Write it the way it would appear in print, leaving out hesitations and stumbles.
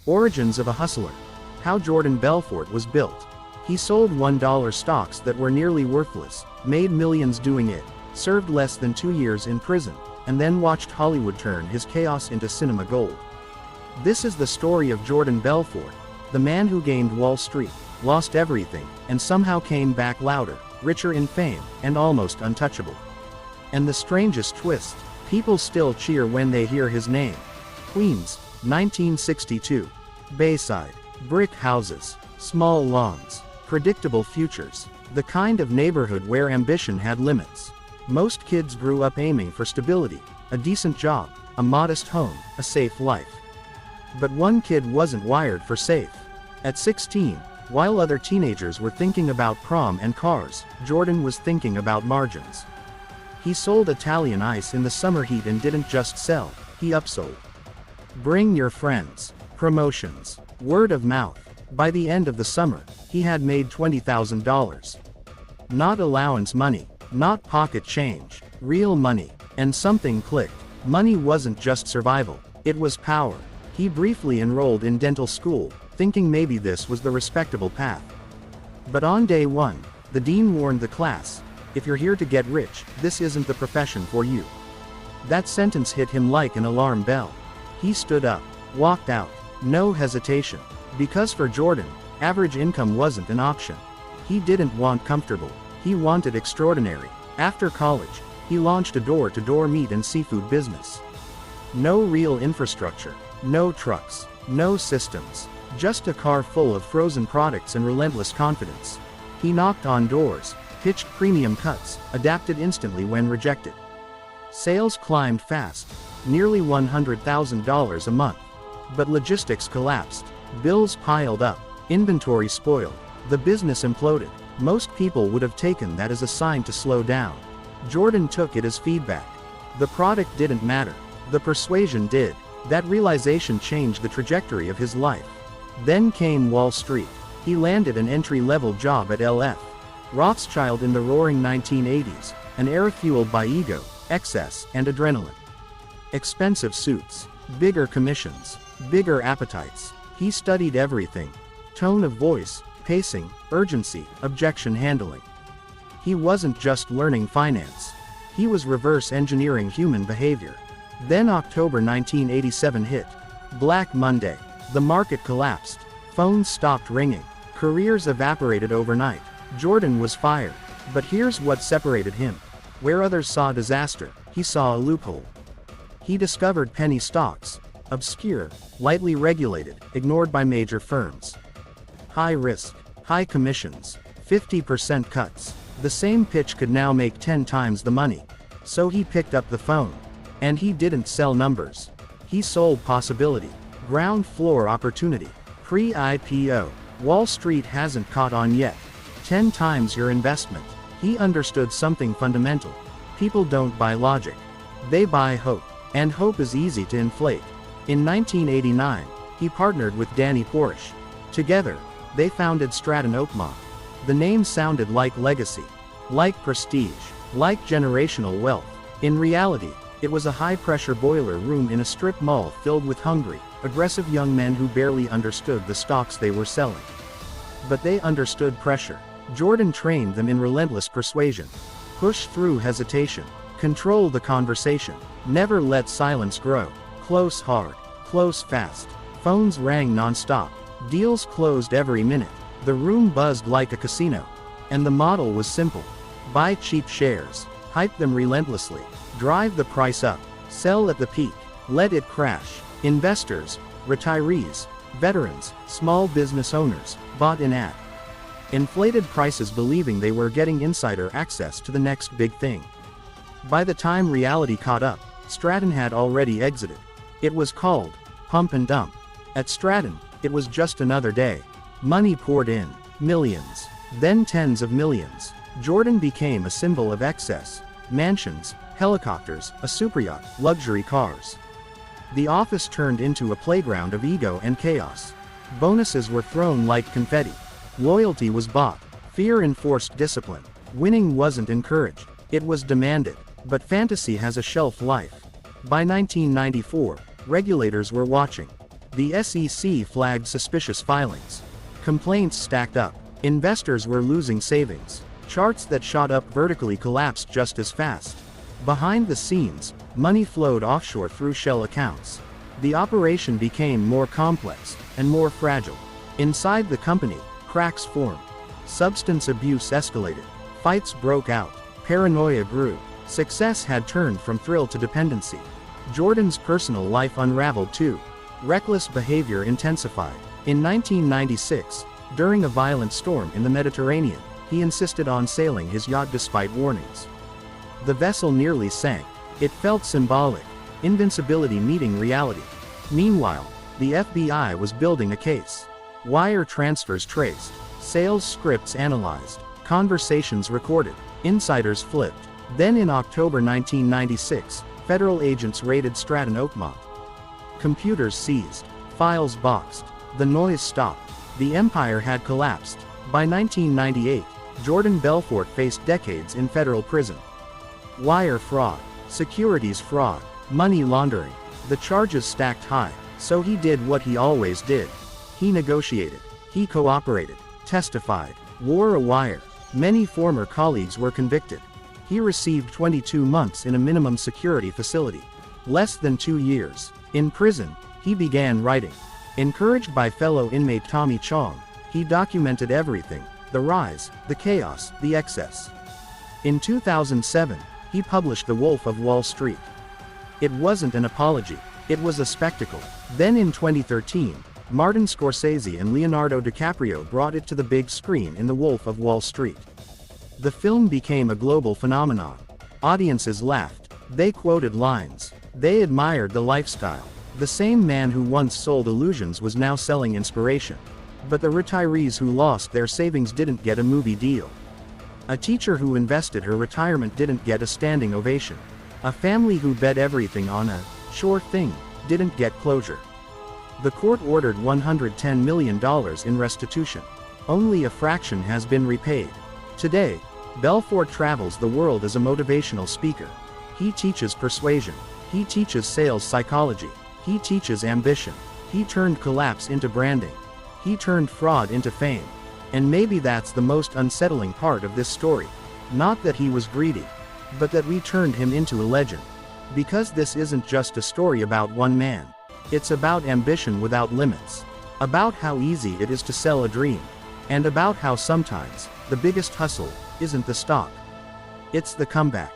Origins of a hustler. How Jordan Belfort was built. He sold $1 stocks that were nearly worthless, made millions doing it, served less than 2 years in prison, and then watched Hollywood turn his chaos into cinema gold. This is the story of Jordan Belfort, the man who gained Wall Street, lost everything, and somehow came back louder, richer in fame, and almost untouchable. And the strangest twist, people still cheer when they hear his name. Queens, 1962. Bayside. Brick houses, small lawns, predictable futures, the kind of neighborhood where ambition had limits. Most kids grew up aiming for stability, a decent job, a modest home, a safe life. But one kid wasn't wired for safe. At 16, while other teenagers were thinking about prom and cars, Jordan was thinking about margins. He sold Italian ice in the summer heat and didn't just sell, he upsold. Bring your friends. Promotions. Word of mouth. By the end of the summer, he had made $20,000. Not allowance money, not pocket change, real money. And something clicked. Money wasn't just survival, it was power. He briefly enrolled in dental school, thinking maybe this was the respectable path. But on day one, the dean warned the class, if you're here to get rich, this isn't the profession for you. That sentence hit him like an alarm bell. He stood up, walked out, no hesitation. Because for Jordan, average income wasn't an option. He didn't want comfortable, he wanted extraordinary. After college, he launched a door-to-door meat and seafood business. No real infrastructure, no trucks, no systems, just a car full of frozen products and relentless confidence. He knocked on doors, pitched premium cuts, adapted instantly when rejected. Sales climbed fast, nearly $100,000 a month. But logistics collapsed, bills piled up, inventory spoiled, the business imploded. Most people would have taken that as a sign to slow down. Jordan took it as feedback. The product didn't matter, the persuasion did. That realization changed the trajectory of his life. Then came Wall Street. He landed an entry-level job at L.F. Rothschild in the roaring 1980s, an era fueled by ego, excess, and adrenaline. Expensive suits, bigger commissions, bigger appetites. He studied everything. Tone of voice, pacing, urgency, objection handling. He wasn't just learning finance. He was reverse engineering human behavior. Then October 1987 hit. Black Monday. The market collapsed. Phones stopped ringing. Careers evaporated overnight. Jordan was fired. But here's what separated him. Where others saw disaster, he saw a loophole. He discovered penny stocks. Obscure, lightly regulated, ignored by major firms. High risk, high commissions, 50% cuts. The same pitch could now make 10 times the money. So he picked up the phone. And he didn't sell numbers. He sold possibility. Ground floor opportunity. Pre-IPO. Wall Street hasn't caught on yet. 10 times your investment. He understood something fundamental. People don't buy logic. They buy hope. And hope is easy to inflate. In 1989, he partnered with Danny Porish. Together, they founded Stratton Oakmont. The name sounded like legacy, like prestige, like generational wealth. In reality, it was a high-pressure boiler room in a strip mall filled with hungry, aggressive young men who barely understood the stocks they were selling. But they understood pressure. Jordan trained them in relentless persuasion. Push through hesitation. Control the conversation. Never let silence grow. Close hard. Close fast. Phones rang non-stop. Deals closed every minute. The room buzzed like a casino. And the model was simple. Buy cheap shares. Hype them relentlessly. Drive the price up. Sell at the peak. Let it crash. Investors, retirees, veterans, small business owners, bought in at inflated prices believing they were getting insider access to the next big thing. By the time reality caught up, Stratton had already exited. It was called pump and dump. At Stratton, it was just another day. Money poured in, millions, then tens of millions. Jordan became a symbol of excess. Mansions, helicopters, a superyacht, luxury cars. The office turned into a playground of ego and chaos. Bonuses were thrown like confetti. Loyalty was bought. Fear enforced discipline. Winning wasn't encouraged. It was demanded. But fantasy has a shelf life. By 1994, regulators were watching. The SEC flagged suspicious filings. Complaints stacked up. Investors were losing savings. Charts that shot up vertically collapsed just as fast. Behind the scenes, money flowed offshore through shell accounts. The operation became more complex and more fragile. Inside the company, cracks formed. Substance abuse escalated. Fights broke out. Paranoia grew. Success had turned from thrill to dependency. Jordan's personal life unraveled too. Reckless behavior intensified. In 1996, during a violent storm in the Mediterranean, he insisted on sailing his yacht despite warnings. The vessel nearly sank. It felt symbolic. Invincibility meeting reality. Meanwhile, the FBI was building a case. Wire transfers traced. Sales scripts analyzed. Conversations recorded. Insiders flipped. Then in October 1996, federal agents raided Stratton Oakmont. Computers seized. Files boxed. The noise stopped. The empire had collapsed. By 1998, Jordan Belfort faced decades in federal prison. Wire fraud. Securities fraud. Money laundering. The charges stacked high, so he did what he always did. He negotiated. He cooperated. Testified. Wore a wire. Many former colleagues were convicted. He received 22 months in a minimum security facility. Less than 2 years. In prison, he began writing. Encouraged by fellow inmate Tommy Chong, he documented everything: the rise, the chaos, the excess. In 2007, he published The Wolf of Wall Street. It wasn't an apology, it was a spectacle. Then in 2013, Martin Scorsese and Leonardo DiCaprio brought it to the big screen in The Wolf of Wall Street. The film became a global phenomenon. Audiences laughed. They quoted lines. They admired the lifestyle. The same man who once sold illusions was now selling inspiration. But the retirees who lost their savings didn't get a movie deal. A teacher who invested her retirement didn't get a standing ovation. A family who bet everything on a sure thing didn't get closure. The court ordered $110 million in restitution. Only a fraction has been repaid. Today, Belfort travels the world as a motivational speaker. He teaches persuasion. He teaches sales psychology. He teaches ambition. He turned collapse into branding. He turned fraud into fame. And maybe that's the most unsettling part of this story. Not that he was greedy, but that we turned him into a legend. Because this isn't just a story about one man. It's about ambition without limits. About how easy it is to sell a dream. And about how sometimes, the biggest hustle isn't the stock. It's the comeback.